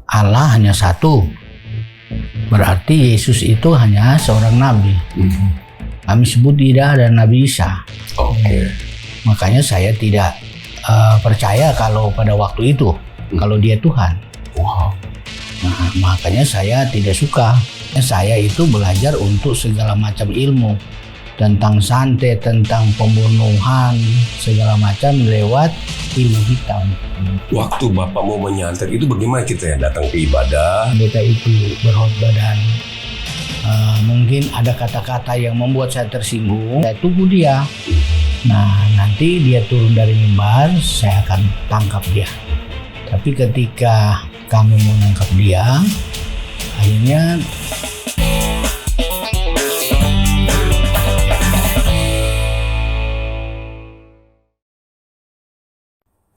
Allah hanya satu. Berarti Yesus itu hanya seorang nabi. Kami sebut tidak ada Nabi Isa. Makanya saya tidak percaya kalau pada waktu itu kalau dia Tuhan. Nah, makanya saya tidak suka. Saya itu belajar untuk segala macam ilmu tentang santet, tentang pembunuhan, segala macam lewat ilmu hitam. Waktu Bapak mau menyantet itu bagaimana kita datang ke ibadah? Pendeta itu berkhotbah dan mungkin ada kata-kata yang membuat saya tersinggung. Saya tunggu dia. Nah, nanti dia turun dari mimbar, saya akan tangkap dia. Tapi ketika kami mau nangkap dia, akhirnya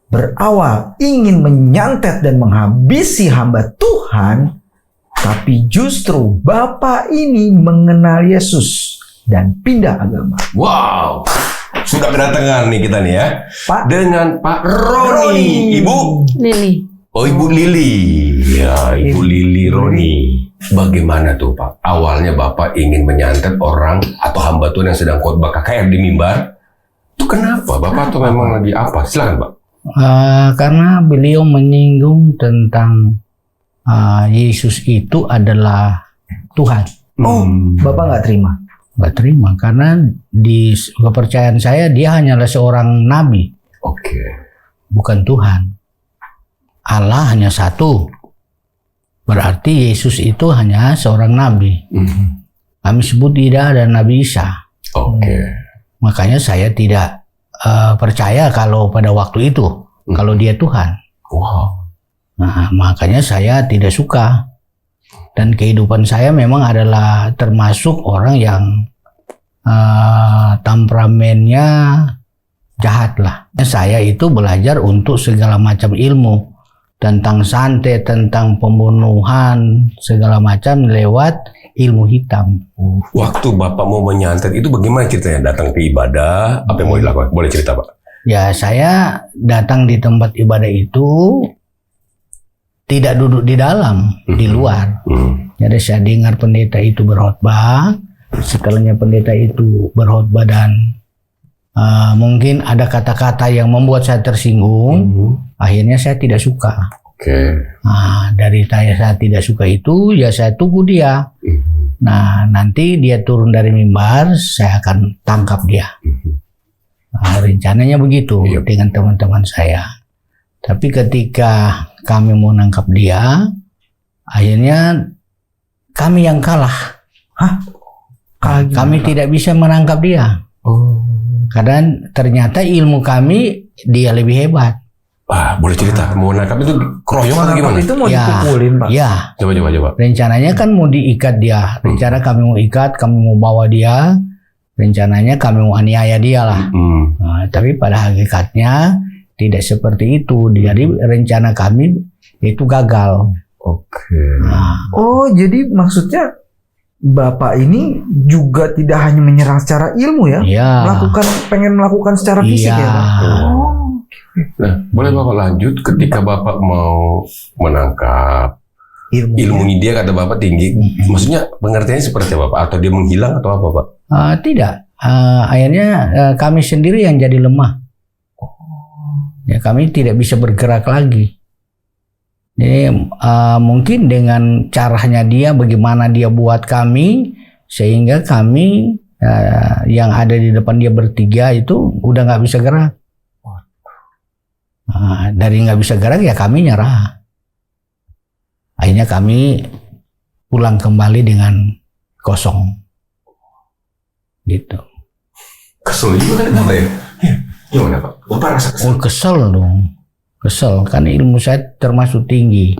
berawal ingin menyantet dan menghabisi hamba Tuhan, tapi justru Bapak ini mengenal Yesus dan pindah agama. Wow, sudah kedatangan nih kita nih ya, Pak dengan Pak Roni, Ibu Lili. Oh, Ibu Lili. Ya, Ibu Lili Roni. Bagaimana tuh Pak? Awalnya Bapak ingin menyantet orang atau hamba Tuhan yang sedang khotbah KKR di mimbar. Itu kenapa? Bapak tuh memang lagi apa? Silakan Pak. Karena beliau menyinggung tentang Yesus itu adalah Tuhan. Oh, Bapak nggak terima? Nggak terima, karena di kepercayaan saya dia hanyalah seorang nabi. Bukan Tuhan. Allah hanya satu. Berarti Yesus itu hanya seorang nabi. Kami sebut tidak ada Nabi Isa. Makanya saya tidak percaya kalau pada waktu itu kalau dia Tuhan. Nah, makanya saya tidak suka. Dan kehidupan saya memang adalah termasuk orang yang temperamennya jahat lah. Saya itu belajar untuk segala macam ilmu tentang santet, tentang pembunuhan, segala macam lewat ilmu hitam. Waktu Bapak mau menyantet itu bagaimana ceritanya? Datang ke ibadah, apa yang mau dilakukan? Boleh cerita Pak? Ya, saya datang di tempat ibadah itu tidak duduk di dalam, di luar. Jadi saya dengar pendeta itu berkhotbah, setelahnya pendeta itu berkhotbah dan mungkin ada kata-kata yang membuat saya tersinggung, akhirnya saya tidak suka. Nah, dari saya tidak suka itu, ya saya tunggu dia. Nah, nanti dia turun dari mimbar, saya akan tangkap dia. Nah, rencananya begitu dengan teman-teman saya. Tapi ketika kami mau nangkap dia, akhirnya kami yang kalah. Kami tidak bisa menangkap dia. Karena ternyata ilmu kami dia lebih hebat. Boleh cerita, mau nangkap itu keroyokan atau gimana? Itu mau dipukulin Pak? Ya. Coba. Rencananya kan mau diikat dia. Rencana kami mau ikat, kami mau bawa dia. Rencananya kami mau aniaya dia lah. Nah, tapi pada hakikatnya tidak seperti itu. Jadi rencana kami itu gagal. Oh, jadi maksudnya Bapak ini juga tidak hanya menyerang secara ilmu ya? Pengen melakukan secara fisik ya Pak? Nah, boleh Bapak lanjut ketika Bapak mau menangkap ilmunya dia, kata Bapak tinggi. Maksudnya pengertiannya seperti apa Pak? Atau dia menghilang atau apa Pak? Tidak. Akhirnya kami sendiri yang jadi lemah. Ya, kami tidak bisa bergerak lagi. Jadi mungkin dengan caranya dia, bagaimana dia buat kami, sehingga kami yang ada di depan dia bertiga itu udah nggak bisa gerak. Dari nggak bisa gerak ya kami nyerah. Akhirnya kami pulang kembali dengan kosong. Gitu. Kesel juga kan Bapak ya? Gimana Pak? Bapak rasa kesel? Kesel dong. Kesel, kan ilmu saya termasuk tinggi.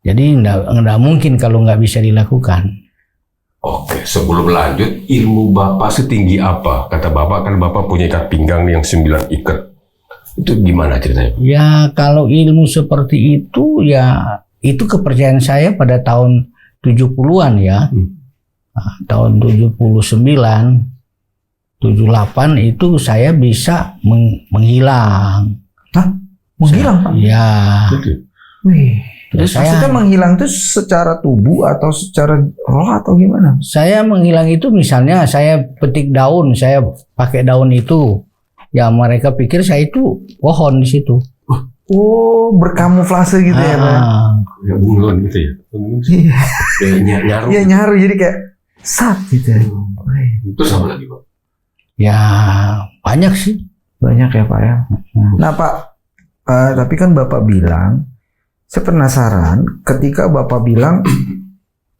Jadi nggak mungkin kalau nggak bisa dilakukan. Sebelum lanjut, ilmu Bapak setinggi apa? Kata Bapak kan Bapak punya ikat pinggang yang 9 ikat. Itu gimana ceritanya? Ya, kalau ilmu seperti itu ya itu kepercayaan saya pada tahun 70-an ya. Tahun 79, 78 itu saya bisa menghilang. Menghilang Pak? Ya. Terus maksudnya menghilang itu secara tubuh atau secara roh atau gimana? Saya menghilang itu misalnya saya petik daun, saya pakai daun itu, ya mereka pikir saya itu pohon di situ. Oh, berkamuflase gitu ya, Pak? Ya bunglon gitu ya? Iya. Nyaru. Iya, nyaru jadi kayak sat gitu. Terus apa lagi, Pak? Ya banyak sih. Banyak ya, Pak ya. Nah, Pak, tapi kan Bapak bilang, saya penasaran ketika Bapak bilang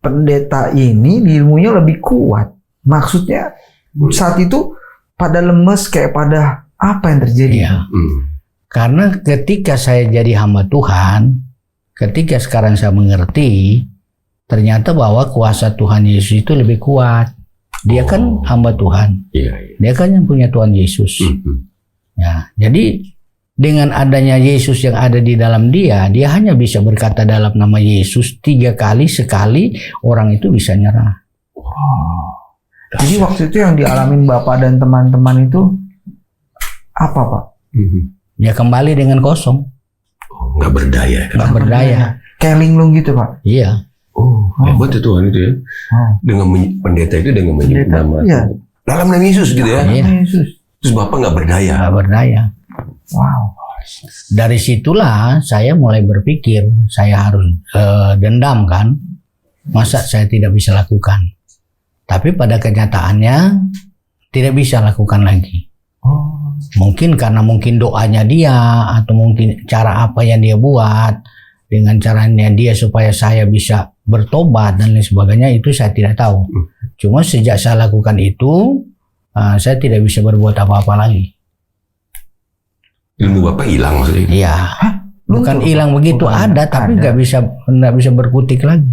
pendeta ini ilmunya lebih kuat. Maksudnya saat itu pada lemes kayak pada apa yang terjadi? Ya. Karena ketika saya jadi hamba Tuhan, ketika sekarang saya mengerti, ternyata bahwa kuasa Tuhan Yesus itu lebih kuat. Dia kan hamba Tuhan. Dia kan yang punya Tuhan Yesus. Ya, jadi dengan adanya Yesus yang ada di dalam dia hanya bisa berkata dalam nama Yesus 3 kali, sekali orang itu bisa nyerah. Jadi waktu itu yang dialamin Bapak dan teman-teman itu apa, Pak? Ya kembali dengan kosong. Nggak berdaya. Nggak berdaya. Kayak linglung gitu, Pak? Iya. Hebat itu Tuhan itu ya. Dengan pendeta itu dengan menyebut nama. Iya. Dalam nama Yesus gitu ya. Iya. Yesus. Terus Bapak nggak berdaya. Nggak berdaya. Wow. Dari situlah saya mulai berpikir saya harus dendam kan. Masa saya tidak bisa lakukan. Tapi pada kenyataannya tidak bisa lakukan lagi. Mungkin karena doanya dia atau mungkin cara apa yang dia buat dengan caranya dia supaya saya bisa bertobat dan lain sebagainya itu saya tidak tahu. Cuma sejak saya lakukan itu saya tidak bisa berbuat apa-apa lagi. Ilmu Bapak hilang maksudnya? Iya. Bukan hilang begitu, ada tapi nggak bisa berkutik lagi.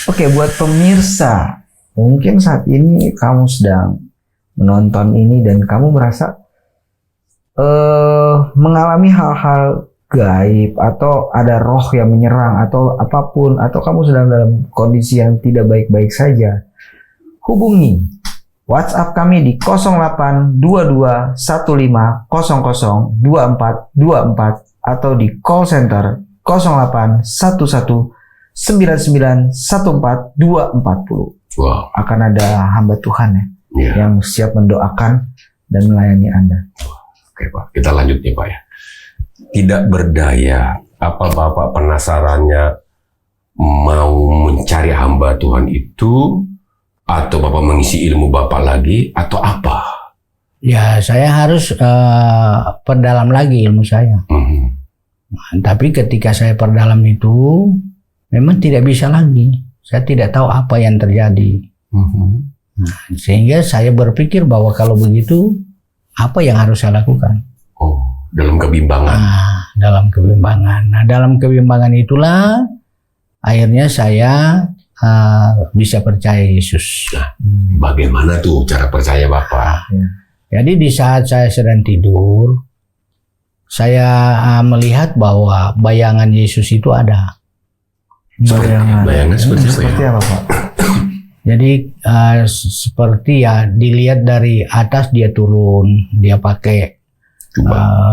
Oke, buat pemirsa, mungkin saat ini kamu sedang menonton ini dan kamu merasa mengalami hal-hal gaib atau ada roh yang menyerang atau apapun, atau kamu sedang dalam kondisi yang tidak baik-baik saja, hubungi WhatsApp kami di 082215002424 atau di call center 0811991440. Wow. Akan ada hamba Tuhan yang siap mendoakan dan melayani Anda. Oke Pak, kita lanjut nih Pak ya. Tidak berdaya, apa Bapak penasarannya mau mencari hamba Tuhan itu, atau Bapak mengisi ilmu Bapak lagi, atau apa? Ya, saya harus perdalam lagi ilmu saya. Nah, tapi ketika saya perdalam itu, memang tidak bisa lagi. Saya tidak tahu apa yang terjadi. Nah, sehingga saya berpikir bahwa kalau begitu, apa yang harus saya lakukan? Oh, dalam kebimbangan. Dalam kebimbangan. Nah, dalam kebimbangan itulah akhirnya saya bisa percaya Yesus. Nah, bagaimana tuh cara percaya Bapak? Jadi di saat saya sedang tidur, saya melihat bahwa bayangan Yesus itu ada. Bayangan seperti apa Pak? Jadi seperti ya dilihat dari atas dia turun, dia pakai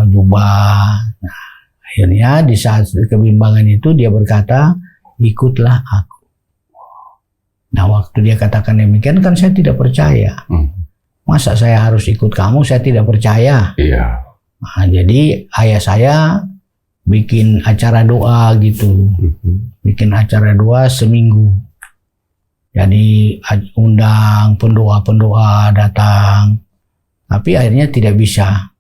jubah. Nah, akhirnya di saat kebimbangan itu dia berkata, ikutlah aku. Nah, waktu dia katakan demikian kan saya tidak percaya. Masa saya harus ikut kamu, saya tidak percaya. Iya. Nah, jadi ayah saya bikin acara doa gitu. Bikin acara doa seminggu. Jadi undang pendoa-pendoa datang. Tapi akhirnya tidak bisa.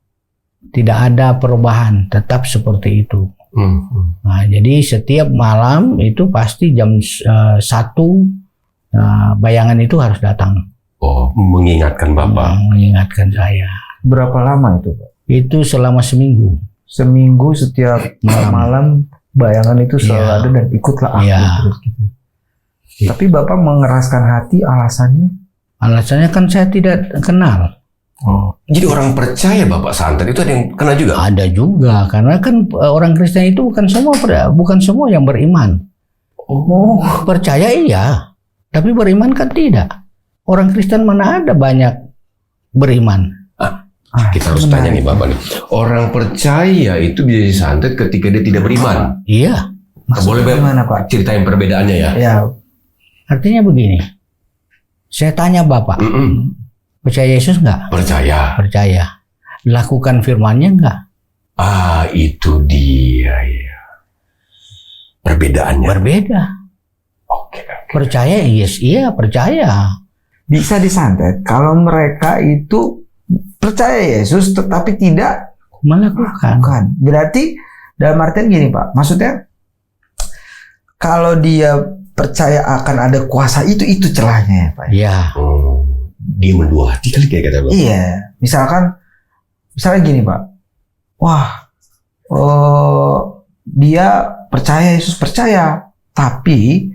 Tidak ada perubahan, tetap seperti itu. Nah, jadi setiap malam itu pasti jam 1 bayangan itu harus datang. Oh, mengingatkan Bapak. Mengingatkan saya. Berapa lama itu Pak? Itu selama seminggu. Seminggu setiap malam bayangan itu selalu ada dan ikutlah aku terus gitu. Tapi Bapak mengeraskan hati alasannya? Alasannya kan saya tidak kenal. Oh. Jadi orang percaya Bapak santet itu ada yang kena juga? Ada juga, karena kan orang Kristen itu bukan semua yang beriman. Oh, percaya iya, tapi beriman kan tidak. Orang Kristen mana ada banyak beriman? Kita harus tanya nih Bapak nih. Orang percaya itu bisa santet ketika dia tidak beriman? Iya. Boleh gimana Pak? ceritain perbedaannya ya? Ya, Artinya begini, saya tanya Bapak, percaya Yesus nggak? Percaya. Percaya. Lakukan firman-Nya nggak? Itu dia ya. Perbedaannya. Berbeda. Oke. Percaya, yes, iya percaya. bisa disantet kalau mereka itu percaya Yesus tetapi tidak Melakukan. bukan. Berarti dalam artian gini Pak, maksudnya kalau dia percaya akan ada kuasa itu celahnya ya Pak. Ya, Dia mendua hati kali kayak kata Bapak. Iya, misalnya gini Pak, wah, dia percaya Yesus percaya, tapi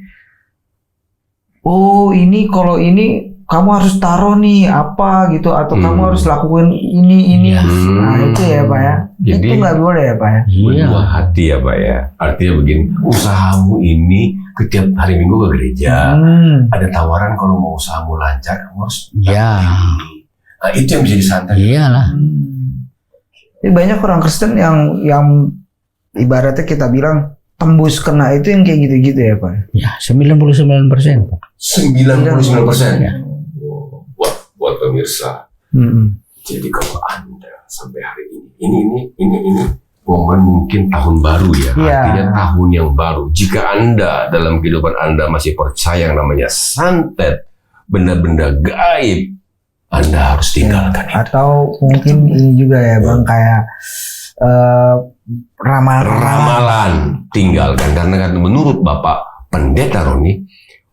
ini kalau ini kamu harus taruh nih apa gitu atau kamu harus lakukan ini. Ya. Nah itu ya Pak ya. Jadi, itu nggak boleh ya Pak ya. iya. Mendua hati ya Pak ya. Artinya begini, usahamu ini setiap hari Minggu ke gereja. Ada tawaran kalau mau usahamu lancar, kamu harus Ya. Nah, itu yang bisa disantet. Iyalah. Jadi banyak orang Kristen yang ibaratnya kita bilang tembus kena itu yang kayak gitu-gitu ya Pak. Ya, 99%, Pak. 99%. Ya. Buat pemirsa. Jadi kalau Anda sampai hari ini momen mungkin tahun baru ya. Iya. Artinya tahun yang baru. Jika Anda dalam kehidupan Anda masih percaya yang namanya santet, benda-benda gaib, Anda harus tinggalkan itu. Atau mungkin ini juga ya Bang kayak Ramalan tinggalkan karena kan menurut Bapak Pendeta Roni,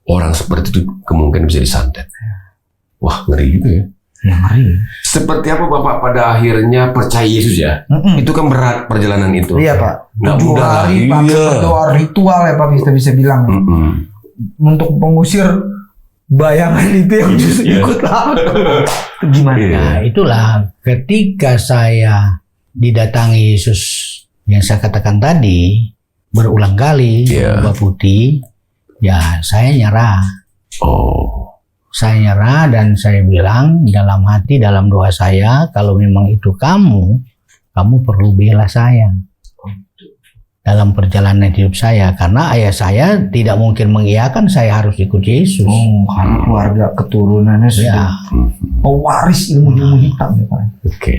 orang seperti itu kemungkinan bisa disantet. Wah, ngeri juga ya. ngeri. Seperti apa Bapak pada akhirnya percaya Yesus ya? Itu kan berat perjalanan itu. Iya Pak. Nggak 7 mudah lah. hari pakai Iya. berdoa ritual ya Pak bisa bilang untuk mengusir bayangan itu yang justru ikut laut. Gimana? Iya. Nah, itulah ketika saya didatangi Yesus yang saya katakan tadi berulang kali Iya. Mbak Putih, ya saya nyerah. Saya nyerah dan saya bilang dalam hati, dalam doa saya, kalau memang itu kamu perlu bela saya dalam perjalanan hidup saya, karena ayah saya tidak mungkin mengiyakan saya harus ikut Yesus. Karena keluarga keturunannya Ya, sudah pewaris ilmu-ilmu hitam ya Pak. Oke.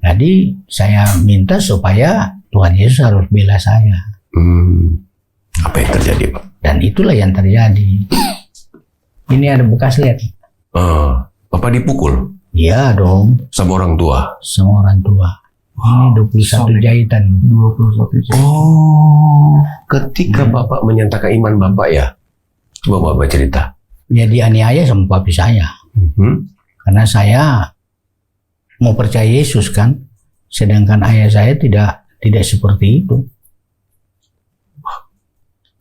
jadi saya minta supaya Tuhan Yesus harus bela saya, Apa yang terjadi Pak? dan itulah yang terjadi. Ini ada bekas lihat. Bapak dipukul Iya dong, sama orang tua. semua orang tua. Ini 21 jahitan. 21 jam. Ketika Bapak menyatakan iman Bapak ya, coba Bapak cerita. Ya dianiaya sama papi saya. Karena saya mau percaya Yesus kan, sedangkan ayah saya tidak seperti itu.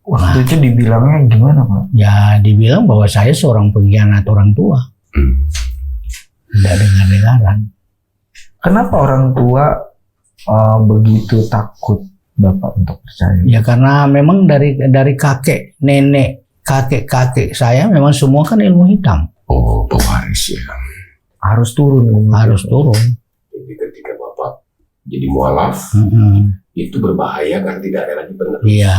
Waktu itu dibilangnya gimana Pak? Ya dibilang bahwa saya seorang pengkhianat orang tua. Tidak dengar-dengaran. Kenapa orang tua begitu takut Bapak untuk percaya? Ya karena memang dari kakek, nenek, kakek saya memang semua kan ilmu hitam. Pewaris ya. Harus turun. Harus turun. Jadi ketika Bapak jadi mualaf, itu berbahaya karena tidak ada lagi penerus. Iya.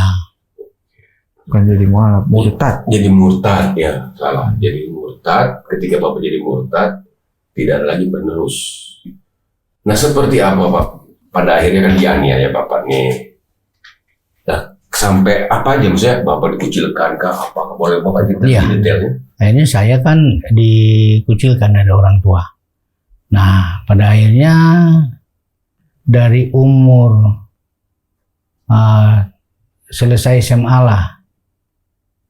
Bukan jadi mualaf, murtad. Jadi murtad ya, salah. Jadi murtad, ketika Bapak jadi murtad, tidak ada lagi penerus. Nah seperti apa Pak? Pada akhirnya kan dianiaya Bapak nih. Nah sampai apa aja maksudnya Bapak dikucilkan kah? Apakah boleh Bapak cerita Iya. detailnya? Akhirnya saya kan dikucilkan dari orang tua. Nah pada akhirnya dari umur selesai SMA lah,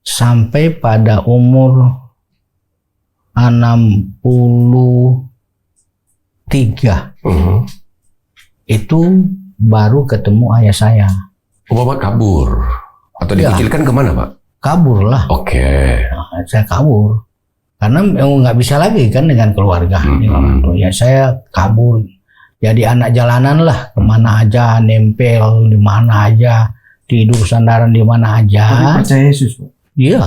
sampai pada umur 63 itu baru ketemu ayah saya. Bapak kabur atau Iya. dikucilkan kemana Pak? Kabur lah. Oke. Nah, saya kabur karena memang nggak bisa lagi kan dengan keluarga. Ya saya kabur, jadi anak jalanan lah, kemana aja, nempel di mana aja, tidur sandaran di mana aja. Tapi percaya Yesus Pak? Iya.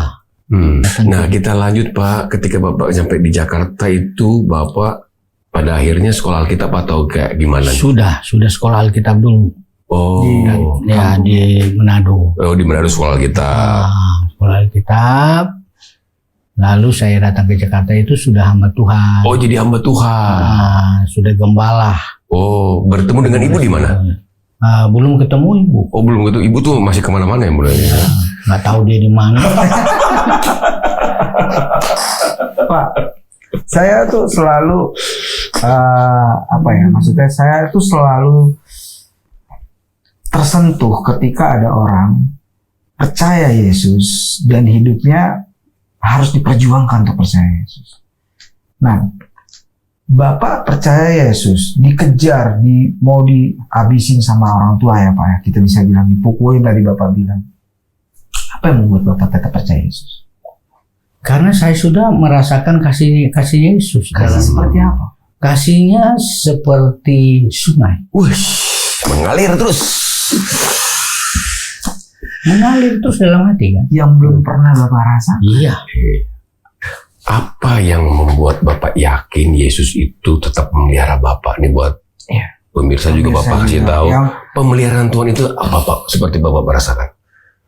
Nah kita lanjut Pak, ketika Bapak sampai di Jakarta itu Bapak pada akhirnya sekolah Alkitab atau kayak gimana? Sudah sekolah Alkitab dulu. Oh. Di Manado. Oh, di Manado sekolah kita. Sekolah Alkitab. Lalu saya datang ke Jakarta itu sudah hamba Tuhan. Oh, jadi hamba Tuhan. Sudah gembala. Oh, bertemu dengan ibu di mana? Belum ketemu ibu. Oh, belum ketemu. Ibu tuh masih kemana-mana ya mulai. Nggak tahu dia di mana. Pak, saya tuh selalu maksudnya saya tuh selalu tersentuh ketika ada orang percaya Yesus dan hidupnya harus diperjuangkan untuk percaya Yesus. Nah, Bapak percaya Yesus, dikejar, mau dihabisin sama orang tua ya Pak ya, kita bisa bilang dipukulin tadi Bapak bilang. Apa yang membuat Bapak tetap percaya Yesus? Karena saya sudah merasakan kasih Yesus. Kasih seperti apa? Kasihnya seperti sungai. Mengalir terus. Mengalir terus dalam hati kan? Yang belum pernah Bapak rasa? Iya. Apa yang membuat Bapak yakin Yesus itu tetap memelihara Bapak? Ini buat pemirsa juga Bapak kasih tahu. Pemeliharaan Tuhan itu apa Pak? Seperti Bapak merasakan.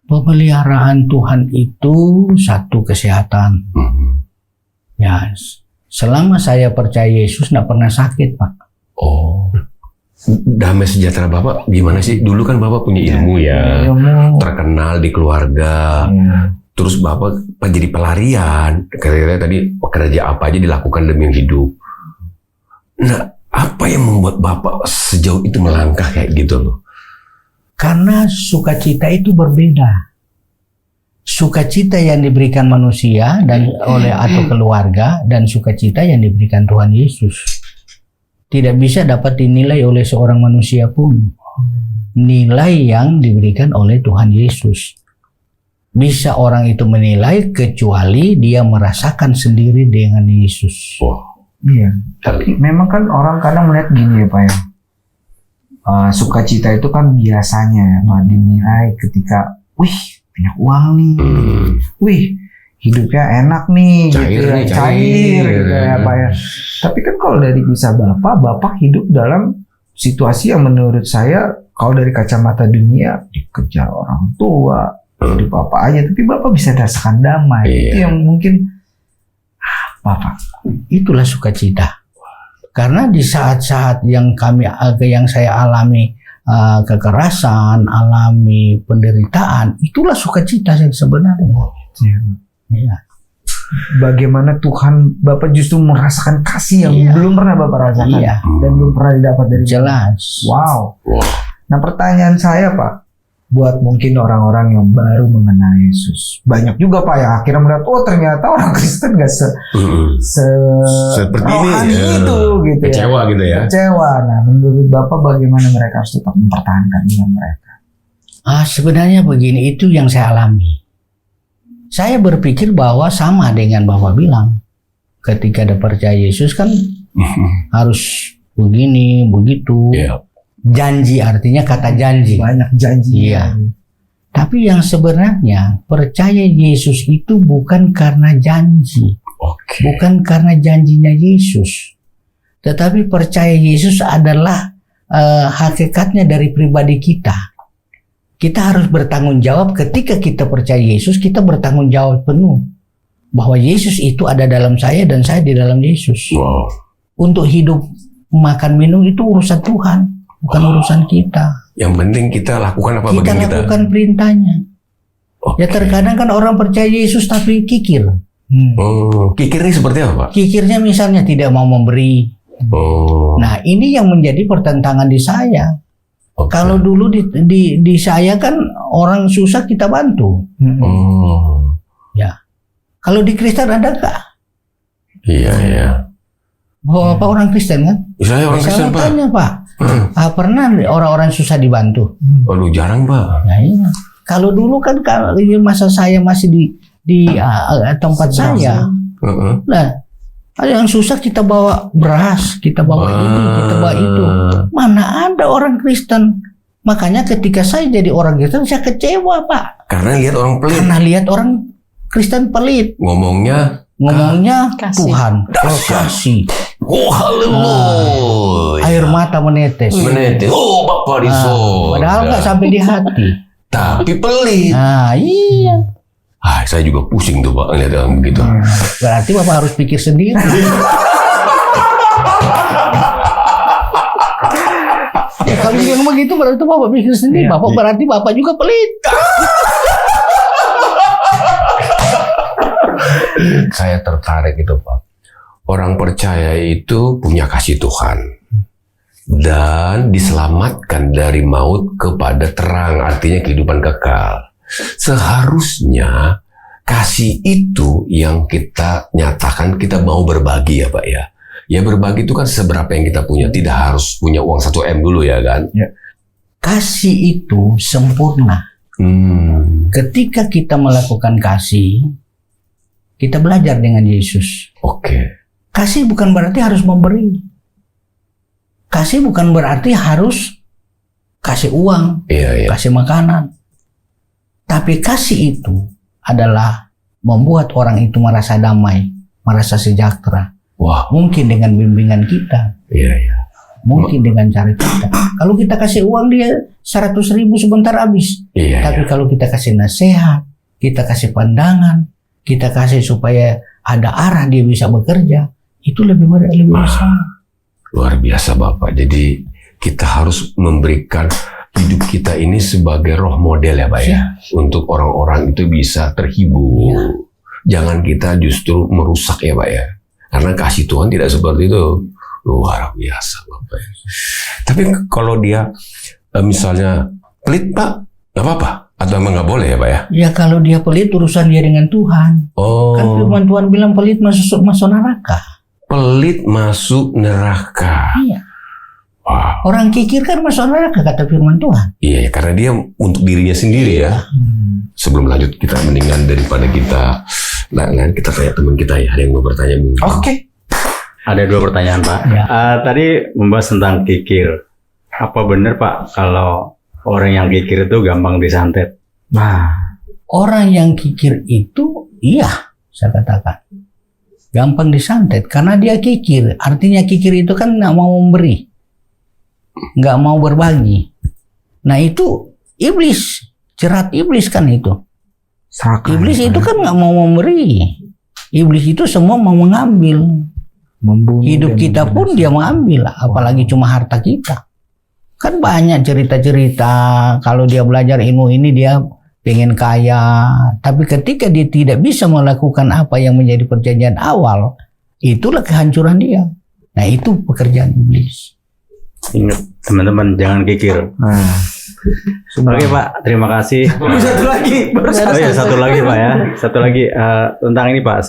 Pemeliharaan Tuhan itu satu kesehatan. Ya, selama saya percaya Yesus nggak pernah sakit Pak. Oh. Damai sejahtera Bapak gimana sih? Dulu kan Bapak punya ilmu terkenal di keluarga. Terus Bapak jadi pelarian. Kira-kira tadi pekerja apa aja dilakukan demi hidup. Nah, apa yang membuat Bapak sejauh itu melangkah kayak gitu loh? Karena sukacita itu berbeda. Sukacita yang diberikan manusia atau keluarga dan sukacita yang diberikan Tuhan Yesus tidak bisa dapat dinilai oleh seorang manusia pun. Nilai yang diberikan oleh Tuhan Yesus. Bisa orang itu menilai kecuali dia merasakan sendiri dengan Yesus. Iya, tapi memang kan orang kadang melihat gini ya Pak ya. Sukacita itu kan biasanya dinilai ketika, punya uang nih, hidupnya enak nih, cair gitu ya Pak ya. Tapi kan kalau dari kisah Bapak hidup dalam situasi yang menurut saya, kalau dari kacamata dunia dikejar orang tua, hidup apa aja, tapi Bapak bisa rasakan damai. Itu yang mungkin Bapak. Itulah sukacita. Karena di saat-saat yang saya alami kekerasan, alami penderitaan, itulah sukacita yang sebenarnya. Ya. Bagaimana Tuhan Bapak justru merasakan kasih yang belum pernah Bapak rasakan dan belum pernah didapat dari jelas. Wow. Nah pertanyaan saya Pak, buat mungkin orang-orang yang baru mengenal Yesus, banyak juga Pak yang akhirnya melihat, ternyata orang Kristen gak seperti ini itu gitu kecewa ya. Gitu ya. Kecewa. Nah menurut Bapak bagaimana mereka harus tetap mempertahankan iman mereka? Sebenarnya begini, itu yang saya alami. Saya berpikir bahwa sama dengan Bapak bilang, ketika ada percaya Yesus kan harus begini, begitu. Janji, artinya kata janji. Banyak janji. Iya. Tapi yang sebenarnya percaya Yesus itu bukan karena janji. Bukan karena janjinya Yesus. Tetapi percaya Yesus adalah hakikatnya dari pribadi kita. Kita harus bertanggung jawab ketika kita percaya Yesus, kita bertanggung jawab penuh. Bahwa Yesus itu ada dalam saya dan saya di dalam Yesus. Untuk hidup, makan, minum itu urusan Tuhan. Bukan urusan kita. Yang penting kita lakukan apa kita lakukan perintahnya. Ya terkadang kan orang percaya Yesus tapi kikir. Kikirnya seperti apa Pak? Kikirnya misalnya tidak mau memberi. Nah ini yang menjadi pertentangan di saya. Kalau dulu di saya kan orang susah kita bantu. Ya. Kalau di Kristen ada nggak? Iya. Bapak orang Kristen kan? Saya orang Kristen Pak. Tanya Pak. Pernah orang-orang susah dibantu? Aduh jarang Pak. Nah, iya. Kalau dulu kan kalau masa saya masih di tempat saya, nah ada yang susah kita bawa beras, kita bawa ini, kita bawa itu. Mana ada orang Kristen? Makanya ketika saya jadi orang Kristen saya kecewa Pak. Karena lihat orang pelit. Karena lihat orang Kristen pelit. Ngomongnya Tuhan kasih. Oh, haleluya. Air mata menetes. Menetes. Oh, Bapak di sorga. Padahal nggak sampai di hati. Tapi pelit. Nah, iya. Saya juga pusing tuh Pak ngeliat yang begitu. Berarti Bapak harus pikir sendiri. Ya kalau yang begitu berarti Bapak pikir sendiri. Bapak berarti Bapak juga pelit. Saya tertarik itu Pak. Orang percaya itu punya kasih Tuhan dan diselamatkan dari maut kepada terang, artinya kehidupan kekal. Seharusnya kasih itu yang kita nyatakan, kita mau berbagi ya Pak ya. Ya berbagi itu kan seberapa yang kita punya, tidak harus punya uang 1 M dulu ya kan. Ya. Kasih itu sempurna. Ketika kita melakukan kasih, kita belajar dengan Yesus. Oke. Kasih bukan berarti harus memberi. Kasih bukan berarti harus kasih uang, Iya. kasih makanan. Tapi kasih itu adalah membuat orang itu merasa damai, merasa sejahtera. Wah. Mungkin dengan bimbingan kita, Iya. mungkin dengan cara kita. Kalau kita kasih uang dia 100.000 sebentar habis. Iya. Tapi kalau kita kasih nasihat, kita kasih pandangan, kita kasih supaya ada arah dia bisa bekerja, itu lebih besar. Luar biasa Bapak. Jadi kita harus memberikan hidup kita ini sebagai roh model ya Pak ya. Untuk orang-orang itu bisa terhibur. Jangan kita justru merusak ya Pak ya. Karena kasih Tuhan tidak seperti itu. Luar biasa Bapak. Tapi kalau dia misalnya pelit Pak, nggak apa-apa? Atau emang nggak boleh ya Pak ya? Ya kalau dia pelit urusan dia dengan Tuhan. Oh. Kan firman Tuhan bilang pelit masuk neraka. Pelit masuk neraka. Iya. Wow. Orang kikir kan masuk neraka kata firman Tuhan. Iya, karena dia untuk dirinya sendiri ya. Sebelum lanjut kita mendingan daripada kita kita tanya teman kita ya, ada yang mau bertanya mungkin. Oke. Ada 2 pertanyaan Pak. Ya. Tadi membahas tentang kikir. Apa benar Pak kalau orang yang kikir itu gampang disantet? Nah, Orang yang kikir itu iya, saya katakan. Gampang disantet karena dia kikir. Artinya kikir itu kan nggak mau memberi. Nggak mau berbagi. Nah itu iblis. Jerat iblis kan itu. serakah. Iblis itu kan nggak mau memberi. Iblis itu semua mau mengambil. Membunuh Hidup dan kita pun membinasakan. dia mengambil. Apalagi cuma harta kita. Kan banyak cerita-cerita. Kalau dia belajar ilmu ini dia pengen kaya. Tapi ketika dia tidak bisa melakukan apa yang menjadi perjanjian awal. Itulah kehancuran dia. Nah itu pekerjaan iblis. Ingat teman-teman jangan kikir. Nah, Oke Pak, terima kasih. satu lagi. Baru Oh iya satu lagi Pak ya. Satu lagi tentang ini Pak.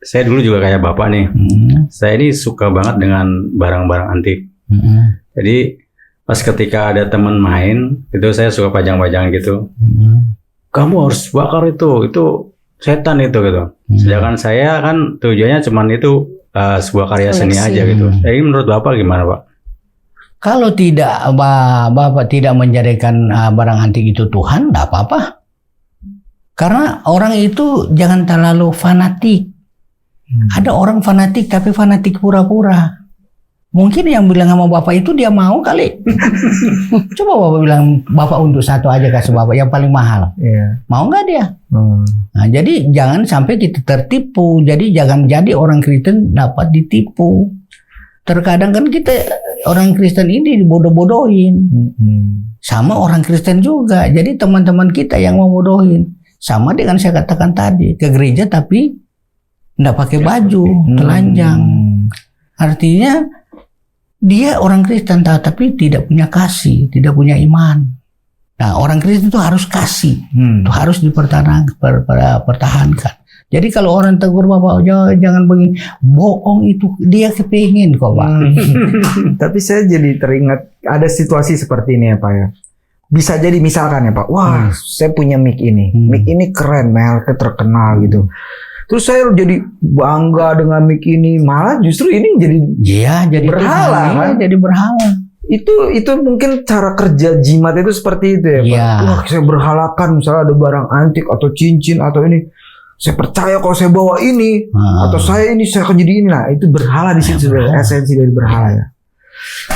Saya dulu juga kayak Bapak nih. Saya ini suka banget dengan barang-barang antik. Jadi pas ketika ada teman main, itu saya suka pajang-pajang gitu. Kamu harus bakar itu setan itu gitu. Sedangkan saya kan tujuannya cuman itu sebuah karya seni aja gitu. Jadi menurut Bapak gimana Pak? Kalau tidak Bapak tidak menjadikan barang antik itu Tuhan, enggak apa-apa. Karena orang itu jangan terlalu fanatik. Ada orang fanatik tapi fanatik pura-pura. Mungkin yang bilang sama Bapak itu dia mau kali. Coba Bapak bilang Bapak untuk satu aja kasih Bapak yang paling mahal. Iya. Mau nggak dia? Nah, jadi jangan sampai kita tertipu. Jadi jangan jadi orang Kristen dapat ditipu. Terkadang kan kita orang Kristen ini dibodoh-bodohin. Sama orang Kristen juga. Jadi teman-teman kita yang mau bodohin. Sama dengan saya katakan tadi. Ke gereja tapi nggak pakai baju. Telanjang. Artinya dia orang Kristen tapi tidak punya kasih. Tidak punya iman. Nah orang Kristen itu harus kasih. Itu harus dipertahankan. Jadi kalau orang tegur Bapak jangan begini, bohong itu dia kepingin kok Pak. Tapi saya jadi teringat ada situasi seperti ini ya Pak ya. Bisa jadi misalkan ya Pak, wah saya punya mic ini, mic ini keren, mereknya terkenal gitu. Terus saya jadi bangga dengan mic ini, malah justru ini jadi berhala kan? Jadi berhala. Itu mungkin cara kerja jimat itu seperti itu ya Pak. Ya. Wah saya berhalakan misalnya ada barang antik atau cincin atau ini. saya percaya kalau saya bawa ini atau saya akan jadi ini. Nah, itu berhala di situ, esensi dari berhala ya.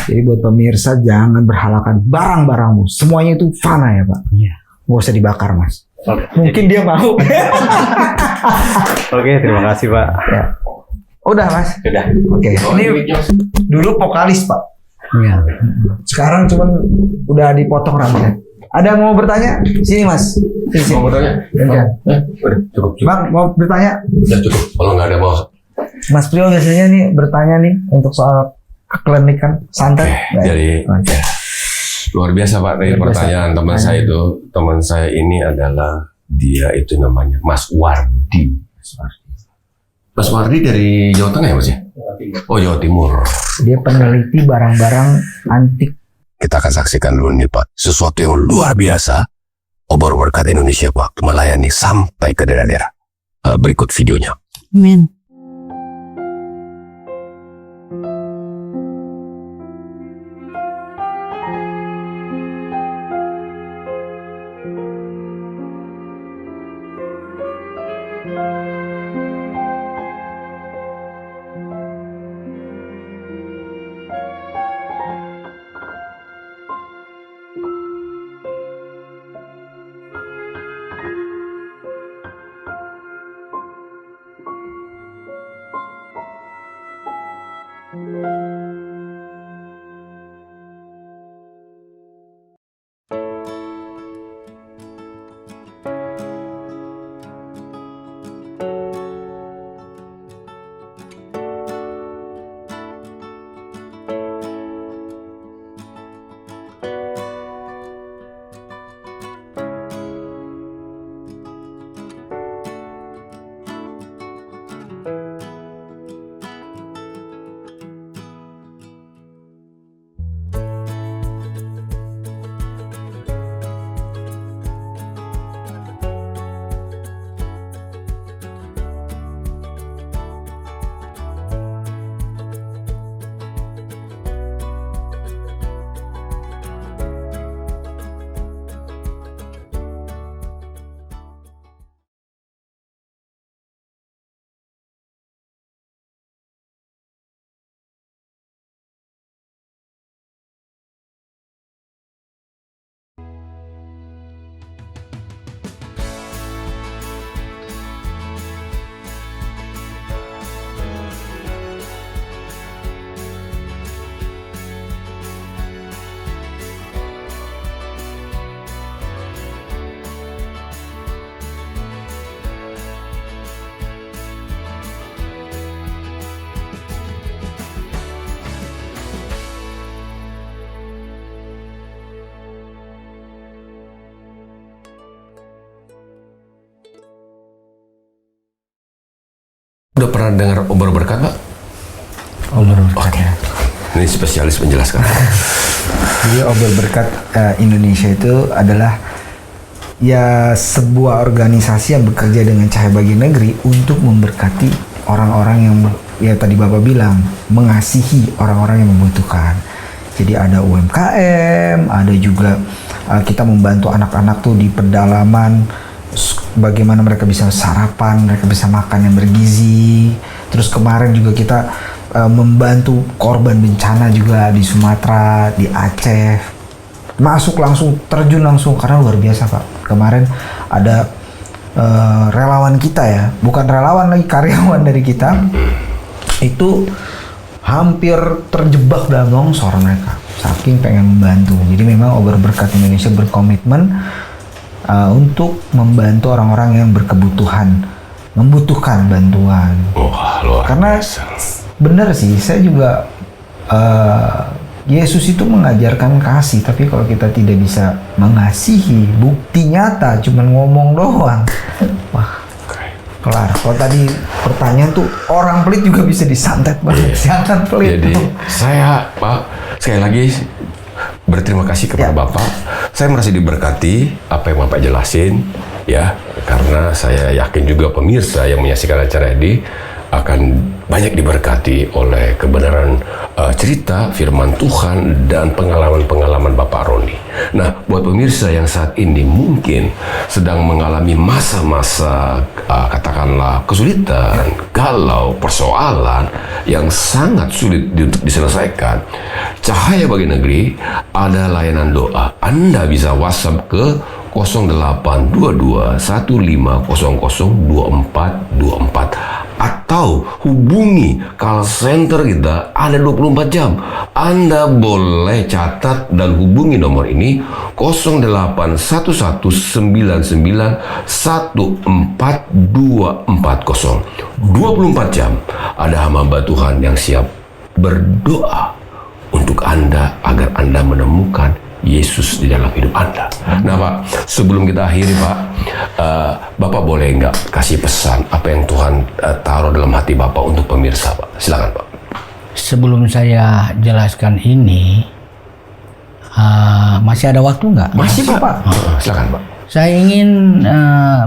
Jadi buat pemirsa jangan berhalakan barang-barangmu. Semuanya itu fana ya Pak. Iya. Nggak usah dibakar Mas. Mungkin dia mau. Oke, terima kasih Pak. Ya. Udah Mas. Sudah. Oke. Ini dulu vokalis Pak. Iya. Sekarang cuman udah dipotong rambutnya. Ada yang mau bertanya? Sini Mas. Sini. Mau bertanya? Ya. Udah, cukup. Bang mau bertanya? Udah cukup. Kalau nggak ada mau. Mas Prio biasanya nih bertanya nih untuk soal keklinikan santet. Jadi luar biasa Pak tadi Luar biasa. pertanyaan teman saya ini adalah dia itu namanya Mas Wardi. Mas Wardi dari Jawa Tengah ya Mas ya? Oh Jawa Timur. Dia peneliti barang-barang antik. Kita akan saksikan dulu nih Pak, sesuatu yang luar biasa. Obor Berkat Indonesia Pak melayani sampai ke daerah-daerah. Berikut videonya. Amin. Udah pernah dengar Obor Berkat Pak? Obor Berkat. Oke. Ini spesialis menjelaskan. Jadi Obor Berkat Indonesia itu adalah ya sebuah organisasi yang bekerja dengan Cahaya Bagi Negeri untuk memberkati orang-orang yang ya tadi Bapak bilang mengasihi orang-orang yang membutuhkan. Jadi ada UMKM, ada juga kita membantu anak-anak tuh di pedalaman bagaimana mereka bisa sarapan, mereka bisa makan yang bergizi. Terus kemarin juga kita membantu korban bencana juga di Sumatera, di Aceh. Masuk langsung, terjun langsung karena luar biasa Pak. Kemarin ada relawan kita ya, bukan relawan lagi, karyawan dari kita itu hampir terjebak dalam longsor mereka, saking pengen membantu. Jadi memang Obor Berkat Indonesia berkomitmen untuk membantu orang-orang yang membutuhkan bantuan. Wah, luar Karena biasa. benar sih, saya juga Yesus itu mengajarkan kasih, tapi kalau kita tidak bisa mengasihi, bukti nyata cuman ngomong doang, wah kelar. Kalau tadi pertanyaan tuh orang pelit juga bisa disantet banget, jangan pelit. Jadi saya Pak sekali lagi berterima kasih kepada Bapak. Saya merasa diberkati apa yang Bapak jelasin ya, karena saya yakin juga pemirsa yang menyaksikan acara ini akan banyak diberkati oleh kebenaran cerita firman Tuhan dan pengalaman-pengalaman Bapak Roni. Nah, buat pemirsa yang saat ini mungkin sedang mengalami masa-masa katakanlah kesulitan, galau, persoalan yang sangat sulit untuk diselesaikan, Cahaya Bagi Negeri ada layanan doa. Anda bisa WhatsApp ke 082215002424 atau hubungi call center kita, ada 24 jam. Anda boleh catat dan hubungi nomor ini 081199142440. 24 jam ada hamba Tuhan yang siap berdoa untuk Anda agar Anda menemukan Yesus di dalam hidup Anda. Nah Pak, sebelum kita akhiri Pak, Bapak boleh nggak kasih pesan apa yang Tuhan taruh dalam hati Bapak untuk pemirsa Pak? Silakan Pak. Sebelum saya jelaskan ini, masih ada waktu nggak? Masih Pak. Silakan Pak. Saya ingin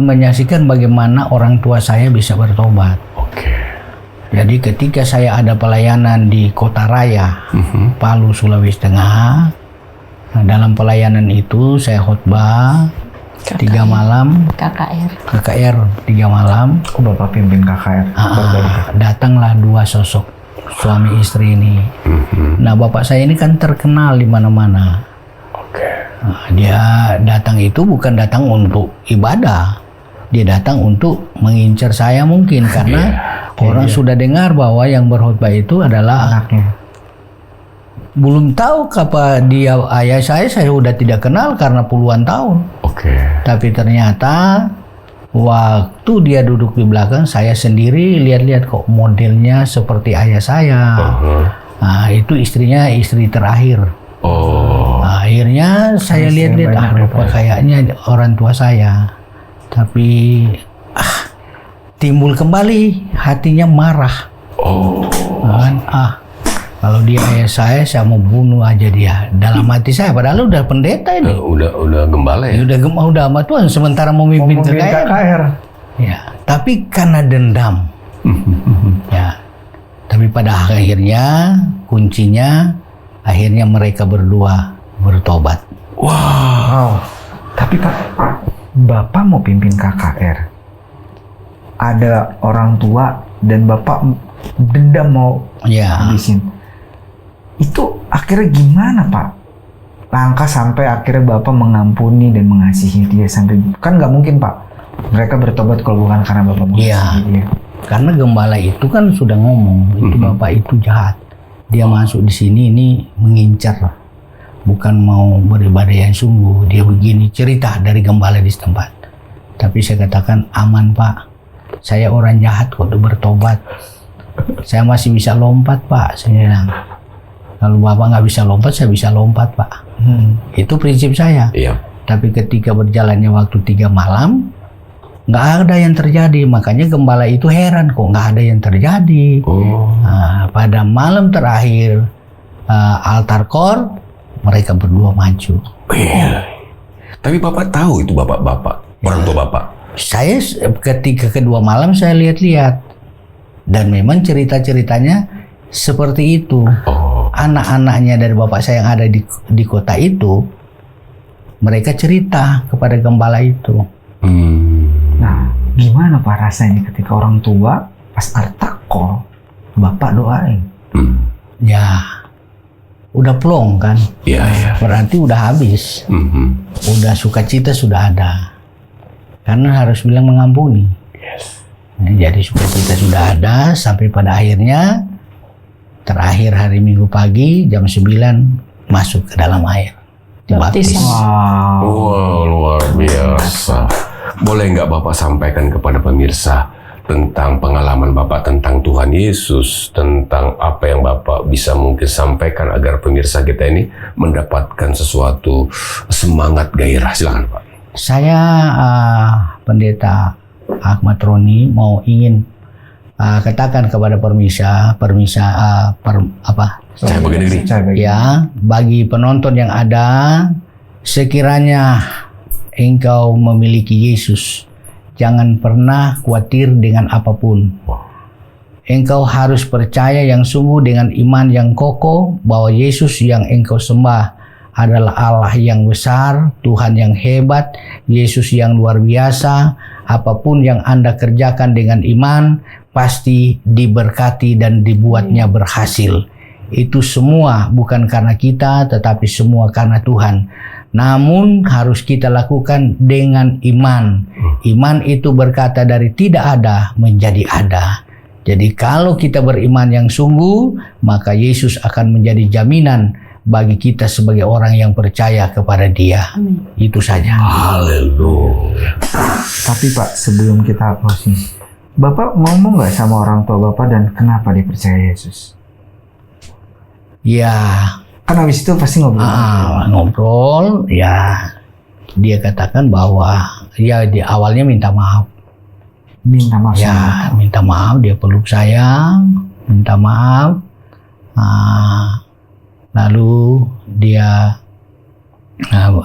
menyaksikan bagaimana orang tua saya bisa bertobat. Oke. Jadi ketika saya ada pelayanan di Kota Raya, Palu, Sulawesi Tengah, nah, dalam pelayanan itu saya khotbah 3 malam, KKR 3 malam. Oh, Bapak pimpin KKR. Datanglah 2 sosok suami istri ini. Nah, bapak saya ini kan terkenal di mana-mana. Nah, dia datang itu bukan datang untuk ibadah, dia datang untuk mengincar saya mungkin karena orang sudah dengar bahwa yang berkhotbah itu adalah Anaknya. Belum tahu kapan dia ayah saya sudah tidak kenal karena puluhan tahun. Oke. Tapi ternyata waktu dia duduk di belakang, saya sendiri lihat-lihat kok modelnya seperti ayah saya. Nah, itu istrinya istri terakhir. Nah, akhirnya saya lihat-lihat, kayaknya orang tua saya. Tapi timbul kembali hatinya marah. Kalau dia ayah saya mau bunuh aja dia. Dalam hati saya, padahal udah pendeta ini. Udah gembala ya? Udah sama Tuhan, sementara mau memimpin KKR. Ya, tapi karena dendam. Ya, tapi pada akhirnya kuncinya, akhirnya mereka berdua bertobat. Wow. Tapi Pak, Bapak mau pimpin KKR. Ada orang tua dan Bapak dendam mau habisin. Itu akhirnya gimana Pak? Langkah sampai akhirnya Bapak mengampuni dan mengasihi dia sampai, kan nggak mungkin Pak mereka bertobat kalau bukan karena Bapak mengasihi dia. Karena gembala itu kan sudah ngomong itu Bapak itu jahat. Dia masuk di sini ini mengincar, bukan mau beribadah yang sungguh. Dia begini cerita dari gembala di setempat. Tapi saya katakan aman Pak. Saya orang jahat kok udah bertobat. Saya masih bisa lompat Pak. Saya bilang. Kalau Bapak nggak bisa lompat, saya bisa lompat Pak. Itu prinsip saya. Iya. Tapi ketika berjalannya waktu 3 malam, nggak ada yang terjadi. Makanya gembala itu heran kok nggak ada yang terjadi. Nah, pada malam terakhir altar call, mereka berdua maju. Tapi Bapak tahu itu bapak-bapak, orang tua Bapak? Saya ketika kedua malam saya lihat-lihat. Dan memang cerita-ceritanya seperti itu. Anak-anaknya dari bapak saya yang ada di kota itu, mereka cerita kepada gembala itu. Nah, gimana Pak rasanya ketika orang tua pas altar call, Bapak doain? Ya, udah plong kan? Iya. Berarti udah habis. Udah sukacita sudah ada. Karena harus bilang mengampuni. Nah, jadi sukacita sudah ada sampai pada akhirnya terakhir hari Minggu pagi jam 9 masuk ke dalam air. Dibaptis. Wow, luar biasa. Boleh nggak Bapak sampaikan kepada pemirsa tentang pengalaman Bapak tentang Tuhan Yesus, tentang apa yang Bapak bisa mungkin sampaikan agar pemirsa kita ini mendapatkan sesuatu semangat gairah. Silakan Pak. Saya Pendeta Ahmad Roni mau ingin katakan kepada Cahaya Bagi Negeri. Ya, bagi penonton yang ada, sekiranya engkau memiliki Yesus, jangan pernah khawatir dengan apapun. engkau harus percaya yang sungguh dengan iman yang kokoh bahwa Yesus yang engkau sembah adalah Allah yang besar, Tuhan yang hebat, Yesus yang luar biasa. Apapun yang Anda kerjakan dengan iman, pasti diberkati dan dibuatnya berhasil. Itu semua bukan karena kita, tetapi semua karena Tuhan. Namun harus kita lakukan dengan iman. Iman itu berkata dari tidak ada menjadi ada. Jadi kalau kita beriman yang sungguh, maka Yesus akan menjadi jaminan bagi kita sebagai orang yang percaya kepada Dia. Itu saja. Haleluya. Tapi Pak, sebelum kita closing, Bapak ngomong nggak sama orang tua Bapak dan kenapa dia percaya Yesus? Ya, Kan habis itu pasti ngobrol. ngobrol, ya dia katakan bahwa ya di awalnya minta maaf. Minta maaf. Ya, minta maaf, dia peluk saya, minta maaf. Lalu dia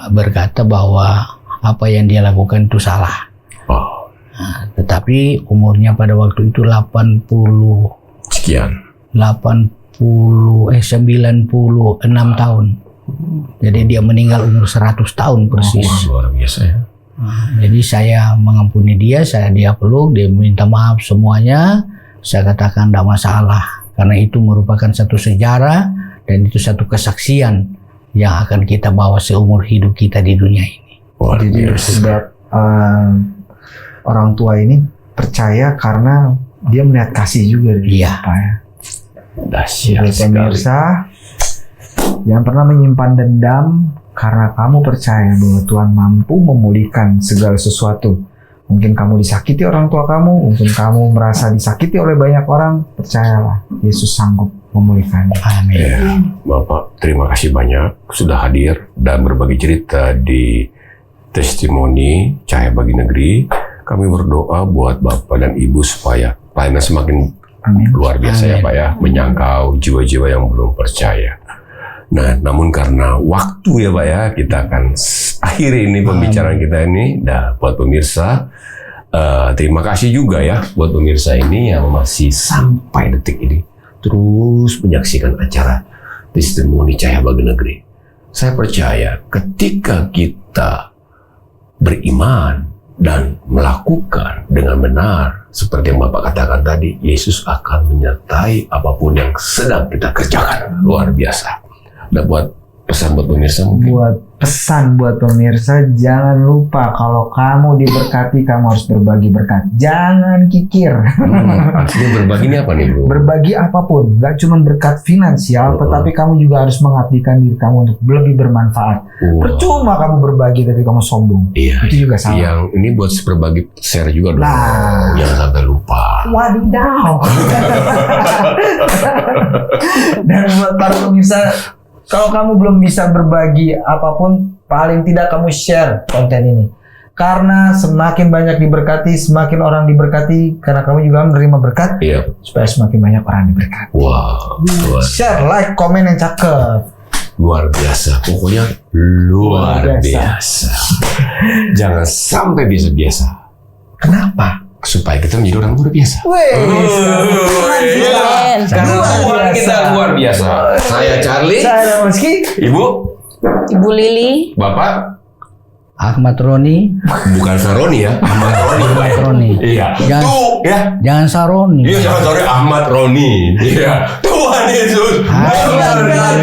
berkata bahwa apa yang dia lakukan itu salah. Oh, Tetapi umurnya pada waktu itu 96 sekian. 96 tahun. Jadi dia meninggal umur 100 tahun persis. Luar biasa ya. Jadi saya mengampuni dia, dia peluk, dia minta maaf semuanya. Saya katakan tidak masalah, karena itu merupakan satu sejarah dan itu satu kesaksian yang akan kita bawa seumur hidup kita di dunia ini. Luar Jadi biasa. sebab orang tua ini percaya karena dia melihat kasih juga dari Iya. Bapak ya. Dahsyat Jadi sekali. pemirsa, jangan pernah menyimpan dendam karena kamu percaya bahwa Tuhan mampu memulihkan segala sesuatu. Mungkin kamu disakiti orang tua kamu, mungkin kamu merasa disakiti oleh banyak orang, percayalah, Yesus sanggup memulihkan. Amin. Ya, Bapak, terima kasih banyak sudah hadir dan berbagi cerita di testimoni Cahaya Bagi Negeri. Kami berdoa buat Bapak dan Ibu supaya pelayanan semakin Amin. luar biasa ya Pak ya, menyangkau jiwa-jiwa yang belum percaya. Nah, namun karena waktu ya Pak ya, kita akan akhiri ini pembicaraan kita ini. Nah, buat pemirsa, terima kasih juga ya buat pemirsa ini yang masih sampai detik ini terus menyaksikan acara testimoni Cahaya Bagi Negeri. Saya percaya ketika kita beriman dan melakukan dengan benar seperti yang Bapak katakan tadi, Yesus akan menyertai apapun yang sedang kita kerjakan. Luar biasa. Dan buat pesan buat pemirsa mungkin. Buat pesan buat pemirsa, jangan lupa kalau kamu diberkati, kamu harus berbagi berkat. Jangan kikir. Artinya berbagi ini apa nih bro? Berbagi apapun, gak cuma berkat finansial, tetapi kamu juga harus mengabdikan diri kamu untuk lebih bermanfaat. Wah. Percuma kamu berbagi tapi kamu sombong. Iya. Itu juga salah. Yang ini buat berbagi share juga dong. Nah. Jangan sampai lupa. Wadidaw. Dan buat para pemirsa, kalau kamu belum bisa berbagi apapun, paling tidak kamu share konten ini. Karena semakin banyak diberkati, semakin orang diberkati, karena kamu juga menerima berkat, Iya. supaya semakin banyak orang diberkati. Wow. Share, like, komen yang cakep. Luar biasa. Pokoknya luar Luar biasa. Jangan sampai biasa-biasa. Kenapa? Supaya kita menjadi orang luar biasa. Luar Kita luar biasa. Saya Charlie. Saya Rizky. Ibu. Ibu Lili. Bapak. Ahmad Roni, Bukan Saroni ya. Ahmad Roni. Ahmad Roni. Iya. Jangan- Tuh ya. Jangan Saroni. Iya, jangan sorry Ahmad Roni. Iya. Tuhan Yesus. Haleluya. Luar